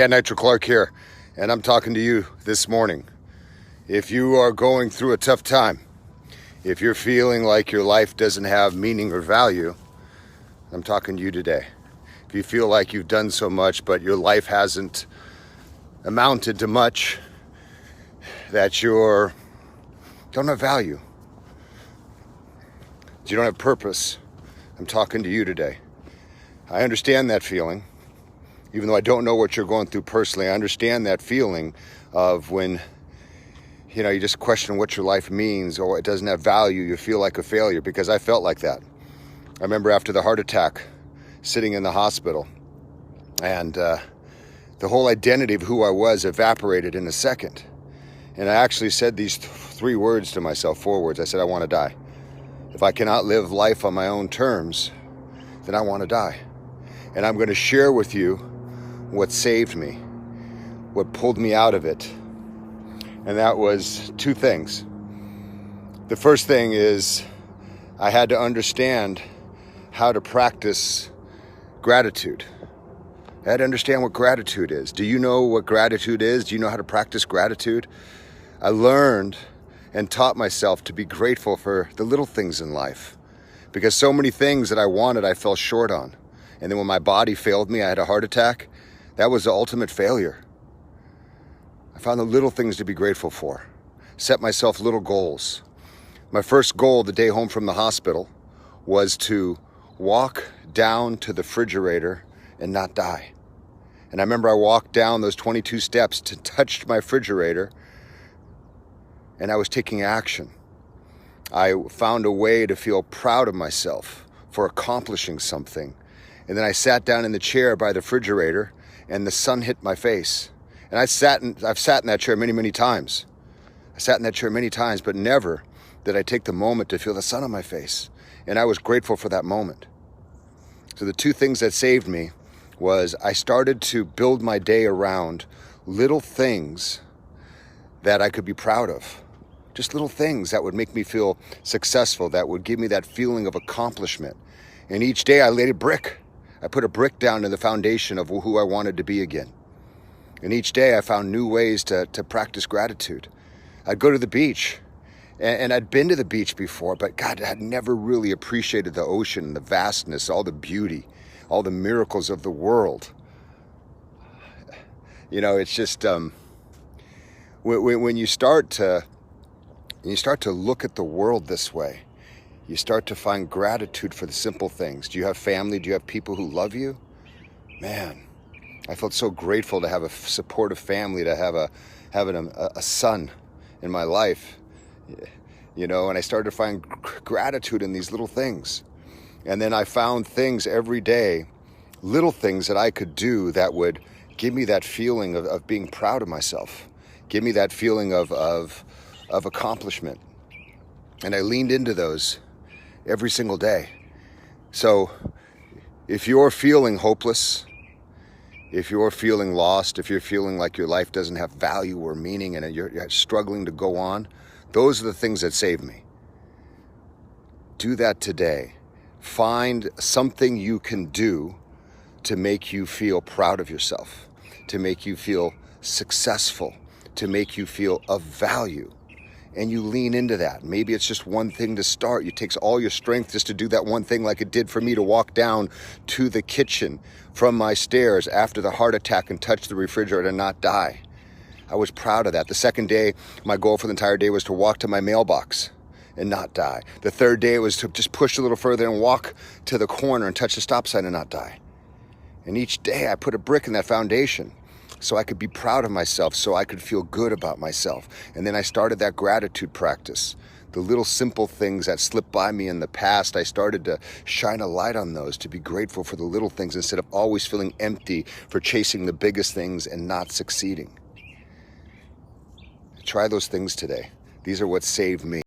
Yeah, Nitro here, and I'm talking to you this morning. If you are going through a tough time, if you're feeling like your life doesn't have meaning or value, I'm talking to you today. If you feel like you've done so much, but your life hasn't amounted to much, that you don't have value, you don't have purpose, I'm talking to you today. I understand that feeling. Even though I don't know what you're going through personally, I understand that feeling of when, you just question what your life means or it doesn't have value, you feel like a failure, because I felt like that. I remember after the heart attack, sitting in the hospital, and the whole identity of who I was evaporated in a second. And I actually said these four words to myself. I said, I want to die. If I cannot live life on my own terms, then I want to die. And I'm going to share with you what saved me, what pulled me out of it. And that was two things. The first thing is I had to understand how to practice gratitude. I had to understand what gratitude is. Do you know what gratitude is? Do you know how to practice gratitude? I learned and taught myself to be grateful for the little things in life, because so many things that I wanted, I fell short on. And then when my body failed me, I had a heart attack. That was the ultimate failure. I found the little things to be grateful for. Set myself little goals. My first goal the day home from the hospital was to walk down to the refrigerator and not die. And I remember I walked down those 22 steps to touch my refrigerator, and I was taking action. I found a way to feel proud of myself for accomplishing something. And then I sat down in the chair by the refrigerator, and the sun hit my face. And I've sat in that chair many, many times. I sat in that chair many times, but never did I take the moment to feel the sun on my face. And I was grateful for that moment. So the two things that saved me was I started to build my day around little things that I could be proud of. Just little things that would make me feel successful, that would give me that feeling of accomplishment. And each day I laid a brick. I put a brick down in the foundation of who I wanted to be again. And each day I found new ways to practice gratitude. I'd go to the beach, and I'd been to the beach before, but God, I'd never really appreciated the ocean, the vastness, all the beauty, all the miracles of the world. It's just, when you start to look at the world this way, you start to find gratitude for the simple things. Do you have family? Do you have people who love you? Man, I felt so grateful to have a supportive family, to have a son in my life, and I started to find gratitude in these little things. And then I found things every day, little things that I could do that would give me that feeling of being proud of myself, give me that feeling of accomplishment. And I leaned into those every single day. So if you're feeling hopeless, if you're feeling lost, if you're feeling like your life doesn't have value or meaning and you're struggling to go on, those are the things that save me. Do that today. Find something you can do to make you feel proud of yourself, to make you feel successful, to make you feel of value. And you lean into that. Maybe it's just one thing to start. It takes all your strength just to do that one thing, like it did for me to walk down to the kitchen from my stairs after the heart attack and touch the refrigerator and not die. I was proud of that. The second day, my goal for the entire day was to walk to my mailbox and not die. The third day was to just push a little further and walk to the corner and touch the stop sign and not die. And each day I put a brick in that foundation, so I could be proud of myself, so I could feel good about myself. And then I started that gratitude practice. The little simple things that slipped by me in the past, I started to shine a light on those, to be grateful for the little things instead of always feeling empty for chasing the biggest things and not succeeding. Try those things today. These are what saved me.